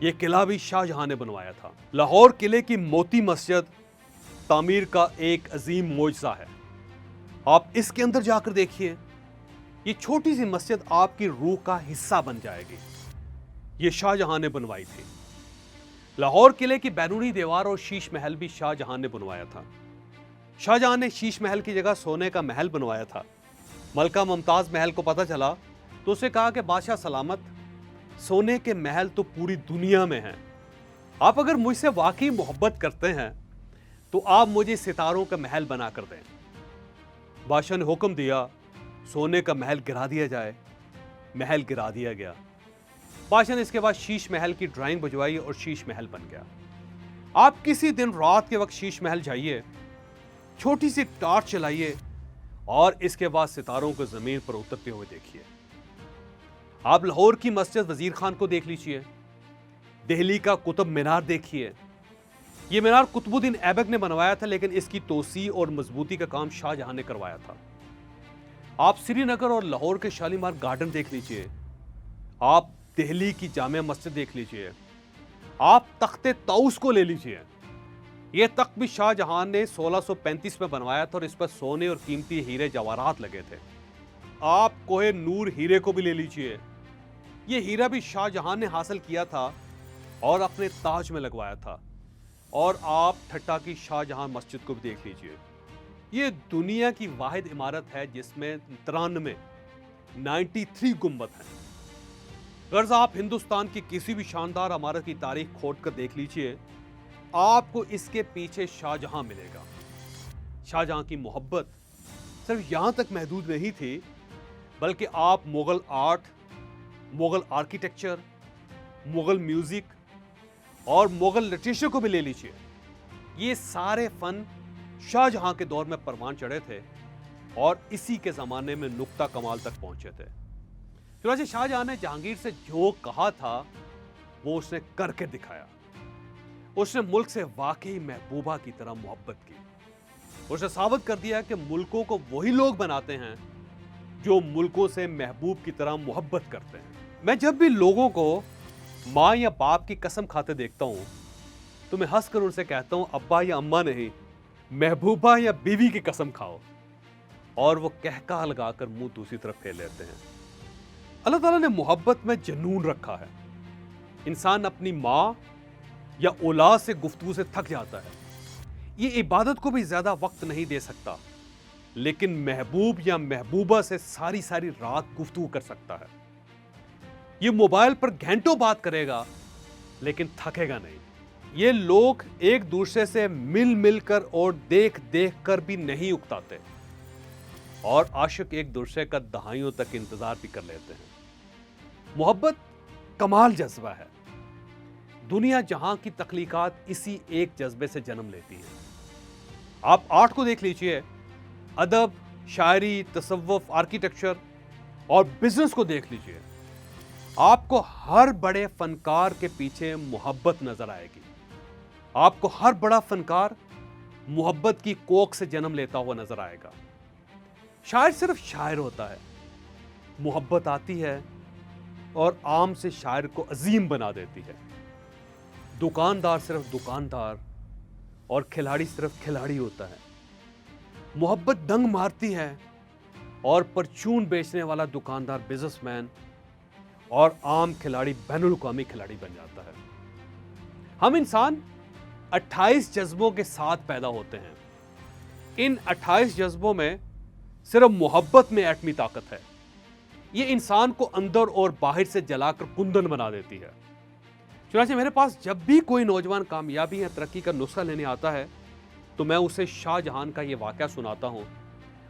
یہ قلعہ بھی شاہ جہاں نے بنوایا تھا۔ لاہور قلعے کی موتی مسجد تعمیر کا ایک عظیم معجزہ ہے۔ آپ اس کے اندر جا کر دیکھیے، یہ چھوٹی سی مسجد آپ کی روح کا حصہ بن جائے گی۔ یہ شاہ جہاں نے بنوائی تھی۔ لاہور قلعے کی بیرونی دیوار اور شیش محل بھی شاہ جہاں نے بنوایا تھا۔ شاہ جہاں نے شیش محل کی جگہ سونے کا محل بنوایا تھا۔ ملکہ ممتاز محل کو پتہ چلا تو اسے کہا کہ بادشاہ سلامت، سونے کے محل تو پوری دنیا میں ہیں، آپ اگر مجھ سے واقعی محبت کرتے ہیں تو آپ مجھے ستاروں کا محل بنا کر دیں۔ بادشاہ نے حکم دیا سونے کا محل گرا دیا جائے۔ محل گرا دیا گیا۔ بادشاہ نے اس کے بعد شیش محل کی ڈرائنگ بھجوائی اور شیش محل بن گیا۔ آپ کسی دن رات کے وقت شیش محل جائیے، چھوٹی سی ٹارچ چلائیے اور اس کے بعد ستاروں کو زمین پر اترتے ہوئے دیکھیے۔ آپ لاہور کی مسجد وزیر خان کو دیکھ لیجئے، دہلی کا قطب مینار دیکھیے۔ یہ مینار قطب الدین ایبک نے بنوایا تھا، لیکن اس کی توسیع اور مضبوطی کا کام شاہ جہاں نے کروایا تھا۔ آپ سری نگر اور لاہور کے شالیمار گارڈن دیکھ لیجئے، آپ دہلی کی جامع مسجد دیکھ لیجئے، آپ تخت طاؤس کو لے لیجئے۔ یہ تخت بھی شاہ جہاں نے 1635 میں بنوایا تھا اور اس پر سونے اور قیمتی ہیرے جواہرات لگے تھے۔ آپ کوہ نور ہیرے کو بھی لے لیجئے، یہ ہیرا بھی شاہ جہاں نے حاصل کیا تھا اور اپنے تاج میں لگوایا تھا۔ اور آپ ٹھٹا کی شاہ جہاں مسجد کو بھی دیکھ لیجئے، یہ دنیا کی واحد عمارت ہے جس میں 93 گنبد ہیں۔ غرض آپ ہندوستان کی کسی بھی شاندار عمارت کی تاریخ کھود کر دیکھ لیجئے، آپ کو اس کے پیچھے شاہ جہاں ملے گا۔ شاہ جہاں کی محبت صرف یہاں تک محدود نہیں تھی، بلکہ آپ Mughal art, Mughal architecture, Mughal music اور مغل لٹریچر کو بھی لے لیجئے۔ یہ سارے فن شاہ جہاں کے دور میں پروان چڑھے تھے اور اسی کے زمانے میں نقطہ کمال تک پہنچے تھے۔ چنانچہ شاہ جہاں نے جہانگیر سے جو کہا تھا وہ اس نے کر کے دکھایا۔ اس نے ملک سے واقعی محبوبہ کی طرح محبت کی۔ اس نے ثابت کر دیا کہ ملکوں کو وہی لوگ بناتے ہیں جو ملکوں سے محبوب کی طرح محبت کرتے ہیں۔ میں جب بھی لوگوں کو ماں یا باپ کی قسم کھاتے دیکھتا ہوں تو میں ہنس کر ان سے کہتا ہوں ابا یا اماں نہیں، محبوبہ یا بیوی کی قسم کھاؤ، اور وہ کہکا لگا کر منہ دوسری طرف پھیر لیتے ہیں۔ اللہ تعالیٰ نے محبت میں جنون رکھا ہے۔ انسان اپنی ماں یا اولاد سے گفتگو سے تھک جاتا ہے، یہ عبادت کو بھی زیادہ وقت نہیں دے سکتا، لیکن محبوب یا محبوبہ سے ساری رات گفتگو کر سکتا ہے۔ یہ موبائل پر گھنٹوں بات کرے گا لیکن تھکے گا نہیں۔ یہ لوگ ایک دوسرے سے مل کر اور دیکھ کر بھی نہیں اکتاتے، اور عاشق ایک دوسرے کا دہائیوں تک انتظار بھی کر لیتے ہیں۔ محبت کمال جذبہ ہے۔ دنیا جہاں کی تخلیقات اسی ایک جذبے سے جنم لیتی ہیں۔ آپ آرٹ کو دیکھ لیجئے، ادب، شاعری، تصوف، آرکیٹیکچر اور بزنس کو دیکھ لیجئے، آپ کو ہر بڑے فنکار کے پیچھے محبت نظر آئے گی۔ آپ کو ہر بڑا فنکار محبت کی کوکھ سے جنم لیتا ہوا نظر آئے گا۔ شاعر صرف شاعر ہوتا ہے، محبت آتی ہے اور عام سے شاعر کو عظیم بنا دیتی ہے۔ دکاندار صرف دکاندار اور کھلاڑی صرف کھلاڑی ہوتا ہے۔ محبت دنگ مارتی ہے اور پرچون بیچنے والا دکاندار بزنس مین اور عام کھلاڑی بین الاقوامی کھلاڑی بن جاتا ہے۔ ہم انسان 28 جذبوں کے ساتھ پیدا ہوتے ہیں۔ ان 28 جذبوں میں صرف محبت میں ایٹمی طاقت ہے۔ یہ انسان کو اندر اور باہر سے جلا کر کندن بنا دیتی ہے۔ چنانچہ میرے پاس جب بھی کوئی نوجوان کامیابی یا ترقی کا نسخہ لینے آتا ہے تو میں اسے شاہ جہاں کا یہ واقعہ سناتا ہوں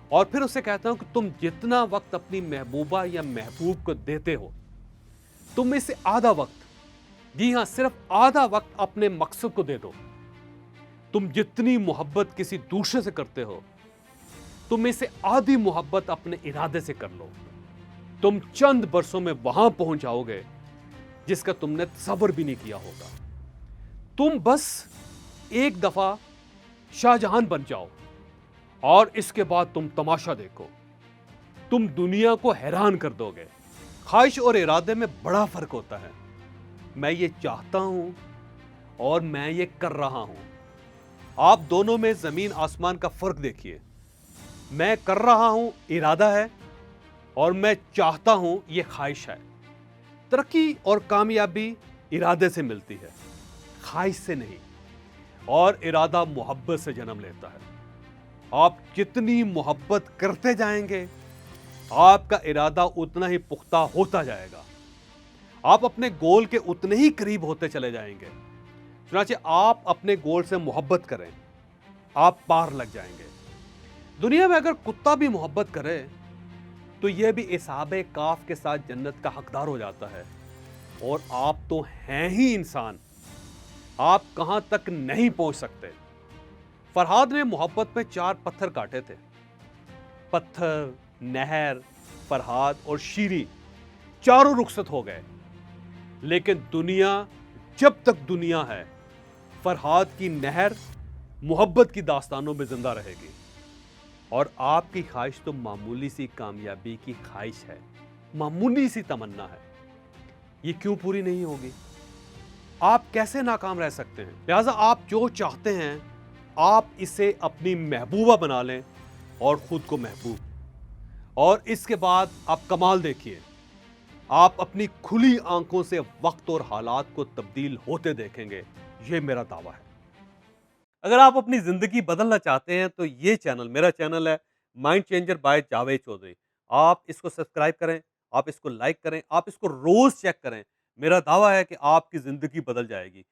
اور پھر اسے کہتا ہوں کہ تم جتنا وقت اپنی محبوبہ یا محبوب کو دیتے ہو، تم میں سے آدھا وقت، جی ہاں صرف آدھا وقت اپنے مقصد کو دے دو۔ تم جتنی محبت کسی دوسرے سے کرتے ہو، تم میں سے آدھی محبت اپنے ارادے سے کر لو، تم چند برسوں میں وہاں پہنچ جاؤ گے جس کا تم نے تصور بھی نہیں کیا ہوگا۔ تم بس ایک دفعہ شاہ جہاں بن جاؤ اور اس کے بعد تم تماشا دیکھو، تم دنیا کو حیران کر دو گے۔ خواہش اور ارادے میں بڑا فرق ہوتا ہے۔ میں یہ چاہتا ہوں اور میں یہ کر رہا ہوں۔ آپ دونوں میں زمین آسمان کا فرق دیکھیے۔ میں کر رہا ہوں ارادہ ہے اور میں چاہتا ہوں یہ خواہش ہے۔ ترقی اور کامیابی ارادے سے ملتی ہے، خواہش سے نہیں، اور ارادہ محبت سے جنم لیتا ہے۔ آپ جتنی محبت کرتے جائیں گے آپ کا ارادہ اتنا ہی پختہ ہوتا جائے گا، آپ اپنے گول کے اتنے ہی قریب ہوتے چلے جائیں گے۔ چنانچہ آپ اپنے گول سے محبت کریں، آپ پار لگ جائیں گے۔ دنیا میں اگر کتا بھی محبت کرے تو یہ بھی اصحاب کاف کے ساتھ جنت کا حقدار ہو جاتا ہے، اور آپ تو ہیں ہی انسان، آپ کہاں تک نہیں پہنچ سکتے۔ فرہاد نے محبت میں 4 پتھر کاٹے تھے، پتھر، نہر، فرہاد اور شیری، چاروں رخصت ہو گئے، لیکن دنیا جب تک دنیا ہے فرہاد کی نہر محبت کی داستانوں میں زندہ رہے گی۔ اور آپ کی خواہش تو معمولی سی کامیابی کی خواہش ہے، معمولی سی تمنا ہے، یہ کیوں پوری نہیں ہوگی؟ آپ کیسے ناکام رہ سکتے ہیں؟ لہٰذا آپ جو چاہتے ہیں آپ اسے اپنی محبوبہ بنا لیں اور خود کو محبوب، اور اس کے بعد آپ کمال دیکھیے، آپ اپنی کھلی آنکھوں سے وقت اور حالات کو تبدیل ہوتے دیکھیں گے، یہ میرا دعویٰ ہے۔ اگر آپ اپنی زندگی بدلنا چاہتے ہیں تو یہ چینل میرا چینل ہے، mind changer by Javed Chaudhry. آپ اس کو سبسکرائب کریں، آپ اس کو لائک کریں، آپ اس کو روز چیک کریں، میرا دعویٰ ہے کہ آپ کی زندگی بدل جائے گی۔